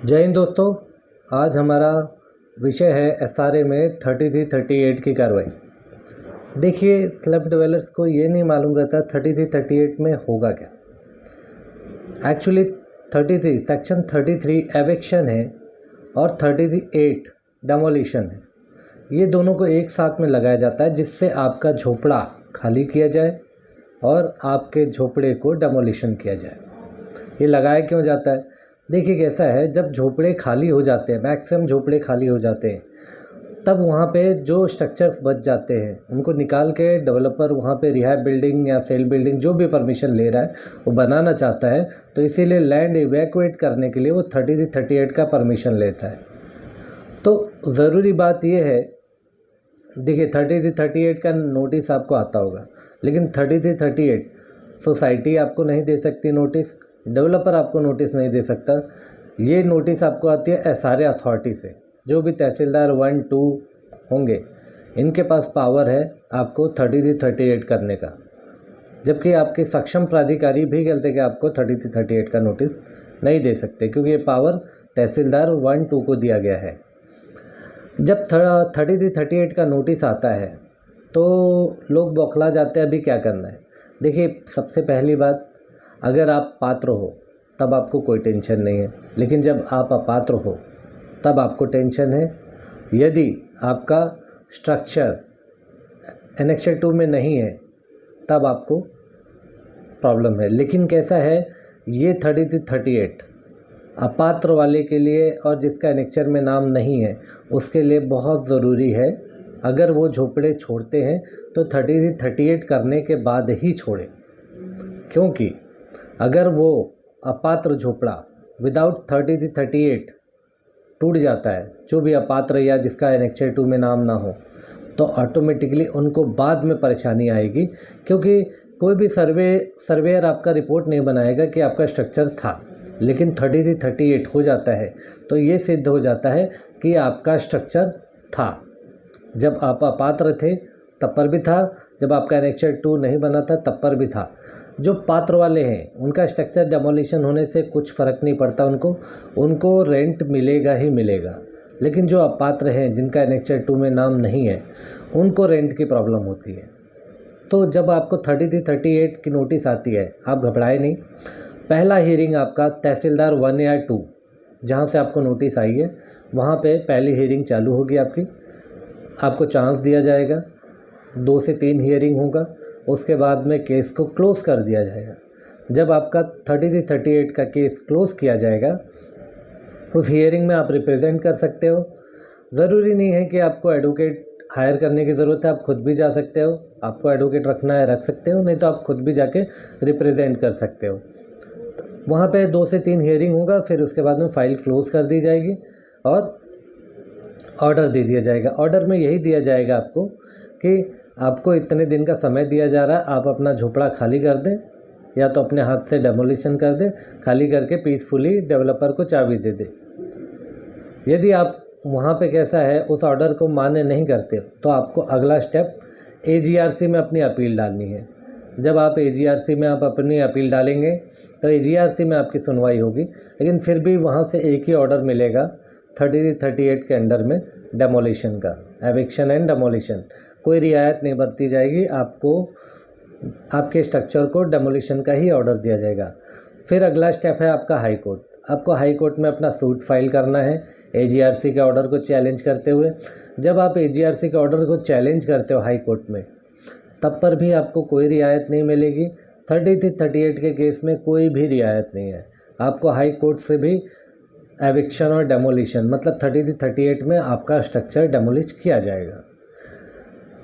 जय हिंद दोस्तों। आज हमारा विषय है एसआरए में 3338 की कार्रवाई। देखिए, स्लम डिवेलपर्स को ये नहीं मालूम रहता 3338 में होगा क्या। एक्चुअली 33 सेक्शन 33 एविक्शन है और 38 डेमोलिशन है। ये दोनों को एक साथ में लगाया जाता है जिससे आपका झोपड़ा खाली किया जाए और आपके झोपड़े को डेमोलिशन किया जाए। ये लगाया क्यों जाता है? देखिए कैसा है, जब झोपड़े खाली हो जाते हैं, मैक्सिमम झोपड़े खाली हो जाते हैं, तब वहाँ पे जो स्ट्रक्चर्स बच जाते हैं उनको निकाल के डेवलपर वहाँ पे रिहैब बिल्डिंग या सेल बिल्डिंग जो भी परमिशन ले रहा है वो बनाना चाहता है, तो इसीलिए लैंड इवैक्यूएट करने के लिए वो 3338 का परमिशन लेता है। तो ज़रूरी बात ये है, देखिए 3338 का नोटिस आपको आता होगा, लेकिन 3338 सोसाइटी आपको नहीं दे सकती नोटिस, डेवलपर आपको नोटिस नहीं दे सकता। ये नोटिस आपको आती है एसआरए अथॉरिटी से। जो भी तहसीलदार 1, 2 होंगे, इनके पास पावर है आपको 3338 करने का, जबकि आपके सक्षम प्राधिकारी भी कहते कि आपको 3338 का नोटिस नहीं दे सकते, क्योंकि ये पावर तहसीलदार 1, 2 को दिया गया है। जब 3338 का नोटिस आता है तो लोग बौखला जाते हैं, अभी क्या करना है। देखिए, सबसे पहली बात, अगर आप पात्र हो तब आपको कोई टेंशन नहीं है, लेकिन जब आप अपात्र हो तब आपको टेंशन है। यदि आपका स्ट्रक्चर एनेक्चर 2 में नहीं है तब आपको प्रॉब्लम है। लेकिन कैसा है, ये 3338 अपात्र वाले के लिए और जिसका एनेक्चर में नाम नहीं है उसके लिए बहुत ज़रूरी है। अगर वो झोपड़े छोड़ते हैं तो 3338 करने के बाद ही छोड़ें, क्योंकि अगर वो अपात्र झोपड़ा विदाउट 3338 टूट जाता है, जो भी अपात्र या जिसका एनेक्चर 2 में नाम ना हो, तो ऑटोमेटिकली उनको बाद में परेशानी आएगी, क्योंकि कोई भी सर्वेयर आपका रिपोर्ट नहीं बनाएगा कि आपका स्ट्रक्चर था, लेकिन 3338 हो जाता है तो ये सिद्ध हो जाता है कि आपका स्ट्रक्चर था। जब आप अपात्र थे तब पर भी था, जब आपका एनेक्चर 2 नहीं बना था तब पर भी था। जो पात्र वाले हैं उनका स्ट्रक्चर डेमोलिशन होने से कुछ फ़र्क नहीं पड़ता, उनको रेंट मिलेगा ही मिलेगा। लेकिन जो अपात्र हैं, जिनका एनेक्चर 2 में नाम नहीं है, उनको रेंट की प्रॉब्लम होती है। तो जब आपको 3338 की नोटिस आती है, आप घबराए नहीं। पहला हियरिंग आपका तहसीलदार 1 या 2, जहाँ से आपको नोटिस आई है, वहाँ पे पहली हियरिंग चालू होगी आपको चांस दिया जाएगा। 2 से 3 हियरिंग होगा, उसके बाद में केस को क्लोज़ कर दिया जाएगा। जब आपका 3338 का केस क्लोज़ किया जाएगा, उस हियरिंग में आप रिप्रेजेंट कर सकते हो। ज़रूरी नहीं है कि आपको एडवोकेट हायर करने की ज़रूरत है, आप खुद भी जा सकते हो। आपको एडवोकेट रखना है रख सकते हो, नहीं तो आप खुद भी जाके रिप्रेजेंट कर सकते हो। वहाँ पे 2 से 3 हियरिंग होगा, फिर उसके बाद में फ़ाइल क्लोज़ कर दी जाएगी और ऑर्डर दे दिया जाएगा। ऑर्डर में यही दिया जाएगा आपको कि आपको इतने दिन का समय दिया जा रहा है, आप अपना झोपड़ा खाली कर दें, या तो अपने हाथ से डेमोलिशन कर दें, खाली करके पीसफुली डेवलपर को चाबी दे दें। यदि आप वहाँ पे कैसा है, उस ऑर्डर को मान्य नहीं करते तो आपको अगला स्टेप एजीआरसी में अपनी अपील डालनी है। जब आप एजीआरसी में आप अपनी अपील डालेंगे तो एजीआरसी में आपकी सुनवाई होगी, लेकिन फिर भी वहाँ से एक ही ऑर्डर मिलेगा 3338 के अंडर में, डेमोलिशन का, एविक्शन एंड डेमोलिशन। कोई रियायत नहीं बरती जाएगी, आपको आपके स्ट्रक्चर को डेमोलिशन का ही ऑर्डर दिया जाएगा। फिर अगला स्टेप है आपका हाई कोर्ट। आपको हाई कोर्ट में अपना सूट फाइल करना है एजीआरसी के ऑर्डर को चैलेंज करते हुए। जब आप एजीआरसी के ऑर्डर को चैलेंज करते हो हाई कोर्ट में, तब पर भी आपको कोई रियायत नहीं मिलेगी। 3338 के केस में कोई भी रियायत नहीं है। आपको हाई कोर्ट से भी एविक्शन और डेमोलिशन, मतलब 3338 में आपका स्ट्रक्चर डेमोलिश किया जाएगा।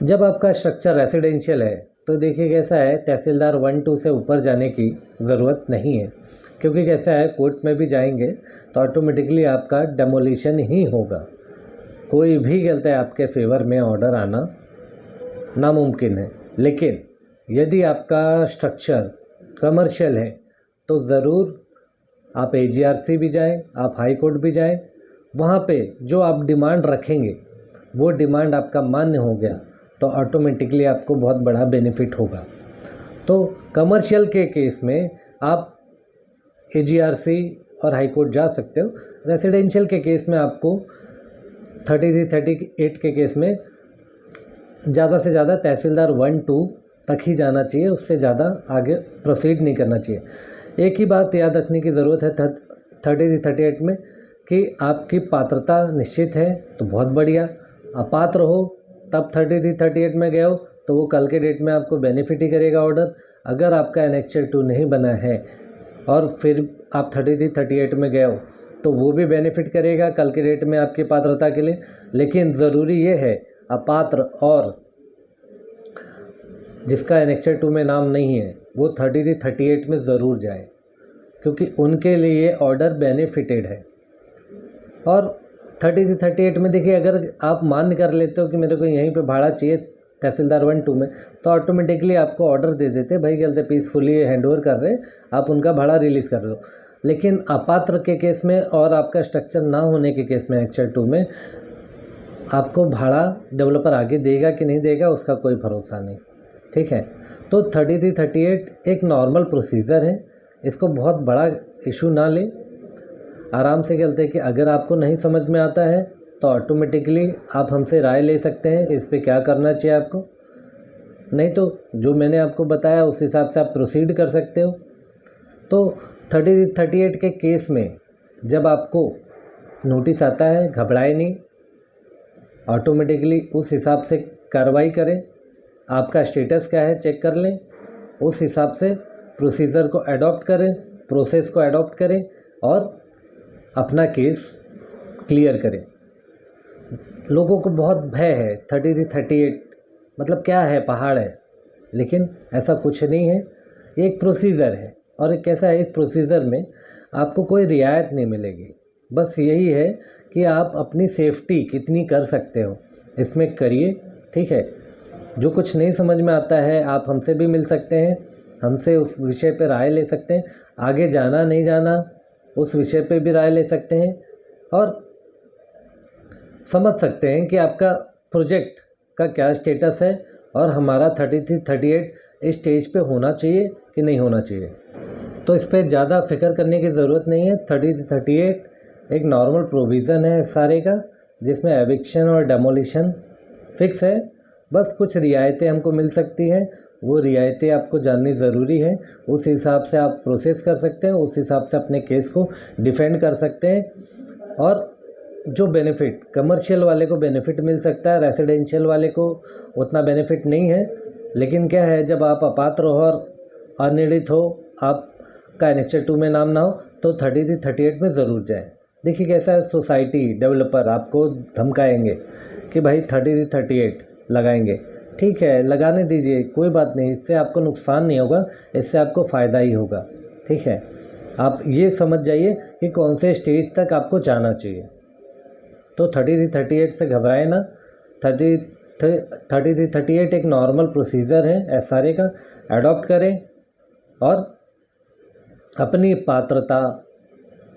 जब आपका स्ट्रक्चर रेसिडेंशियल है तो देखिए कैसा है, तहसीलदार 1, 2 से ऊपर जाने की ज़रूरत नहीं है, क्योंकि कैसा है, कोर्ट में भी जाएंगे तो ऑटोमेटिकली आपका डेमोलिशन ही होगा। कोई भी कहता है आपके फेवर में ऑर्डर आना नामुमकिन है। लेकिन यदि आपका स्ट्रक्चर कमर्शियल है तो ज़रूर आप एजीआरसी भी जाएं, आप हाई कोर्ट भी जाएं। वहाँ पे जो आप डिमांड रखेंगे वो डिमांड आपका मान्य हो गया तो ऑटोमेटिकली आपको बहुत बड़ा बेनिफिट होगा। तो कमर्शियल के केस में आप एजीआरसी और हाई कोर्ट जा सकते हो। रेसिडेंशियल के केस में आपको 33-38 के केस में ज़्यादा से ज़्यादा तहसीलदार 1-2 तक ही जाना चाहिए, उससे ज़्यादा आगे प्रोसीड नहीं करना चाहिए। एक ही बात याद रखने की ज़रूरत है 33-38 में कि आपकी पात्रता निश्चित है तो बहुत बढ़िया, अपात्र हो तब 33-38 में गए हो तो वो कल के डेट में आपको बेनिफिट ही करेगा ऑर्डर। अगर आपका एनेक्चर 2 नहीं बना है और फिर आप 33-38 में गए हो तो वो भी बेनिफिट करेगा कल के डेट में आपकी पात्रता के लिए। लेकिन ज़रूरी ये है अपात्र और जिसका एनेक्चर 2 में नाम नहीं है वो 33-38 में ज़रूर जाए, क्योंकि उनके लिए ऑर्डर बेनिफिटेड है। और 33-38 में देखिए, अगर आप मान्य कर लेते हो कि मेरे को यहीं पे भाड़ा चाहिए तहसीलदार 1-2 में, तो ऑटोमेटिकली आपको ऑर्डर दे देते, भाई गलते पीसफुली हैंड ओवर कर रहे, आप उनका भाड़ा रिलीज़ कर रहे हो। लेकिन अपात्र के केस में और आपका स्ट्रक्चर ना होने के केस में एनेक्चर 2 में आपको भाड़ा डेवलपर आगे देगा कि नहीं देगा उसका कोई भरोसा नहीं, ठीक है। तो 33-38 एक नॉर्मल प्रोसीजर है, इसको बहुत बड़ा इशू ना ले, आराम से कहते हैं कि अगर आपको नहीं समझ में आता है तो ऑटोमेटिकली आप हमसे राय ले सकते हैं इस पे क्या करना चाहिए आपको, नहीं तो जो मैंने आपको बताया उस हिसाब से आप प्रोसीड कर सकते हो। तो 33-38 के केस में जब आपको नोटिस आता है घबराए नहीं, ऑटोमेटिकली उस हिसाब से कार्रवाई करें, आपका स्टेटस क्या है चेक कर लें, उस हिसाब से प्रोसीजर को अडॉप्ट करें, प्रोसेस को अडॉप्ट करें और अपना केस क्लियर करें। लोगों को बहुत भय है 33-38 मतलब क्या है, पहाड़ है, लेकिन ऐसा कुछ नहीं है, ये एक प्रोसीजर है। और एक कैसा है, इस प्रोसीजर में आपको कोई रियायत नहीं मिलेगी, बस यही है कि आप अपनी सेफ्टी कितनी कर सकते हो इसमें करिए, ठीक है। जो कुछ नहीं समझ में आता है आप हमसे भी मिल सकते हैं, हमसे उस विषय पर राय ले सकते हैं, आगे जाना नहीं जाना उस विषय पे भी राय ले सकते हैं और समझ सकते हैं कि आपका प्रोजेक्ट का क्या स्टेटस है और हमारा 33-38 इस स्टेज पे होना चाहिए कि नहीं होना चाहिए। तो इस पर ज़्यादा फिक्र करने की ज़रूरत नहीं है। 33-38 एक नॉर्मल प्रोविज़न है सारे का, जिसमें एविक्शन और डेमोलिशन फिक्स है, बस कुछ रियायतें हमको मिल सकती हैं, वो रियायतें आपको जाननी ज़रूरी है, उस हिसाब से आप प्रोसेस कर सकते हैं, उस हिसाब से अपने केस को डिफेंड कर सकते हैं। और जो बेनिफिट कमर्शियल वाले को बेनिफिट मिल सकता है, रेसिडेंशियल वाले को उतना बेनिफिट नहीं है। लेकिन क्या है, जब आप अपात्र हो और अनिर्णित हो, आपका एनेक्चर 2 में नाम ना हो, तो 33-38 में ज़रूर जाए। देखिए कैसा है, सोसाइटी डेवलपर आपको धमकाएंगे कि भाई 33-38 लगाएंगे, ठीक है लगाने दीजिए, कोई बात नहीं, इससे आपको नुकसान नहीं होगा, इससे आपको फ़ायदा ही होगा, ठीक है। आप ये समझ जाइए कि कौन से स्टेज तक आपको जाना चाहिए। तो 33-38 से घबराए ना, 33-38 एक नॉर्मल प्रोसीजर है एसआरए का, अडॉप्ट करें और अपनी पात्रता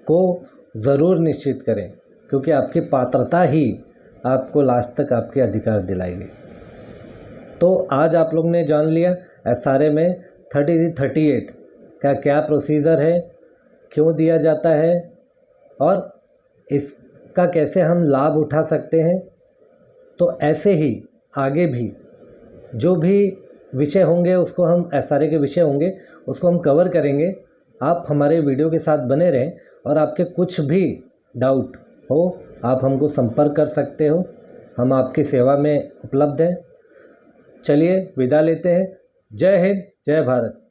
को ज़रूर निश्चित करें, क्योंकि आपकी पात्रता ही आपको लास्ट तक आपके अधिकार दिलाएगी। तो आज आप लोग ने जान लिया एसआरए में 33-38 का क्या प्रोसीजर है, क्यों दिया जाता है और इसका कैसे हम लाभ उठा सकते हैं। तो ऐसे ही आगे भी जो भी विषय होंगे उसको हम एसआरए के विषय होंगे उसको हम कवर करेंगे। आप हमारे वीडियो के साथ बने रहें और आपके कुछ भी डाउट हो आप हमको संपर्क कर सकते हो, हम आपकी सेवा में उपलब्ध हैं। चलिए विदा लेते हैं। जय हिंद, जय भारत।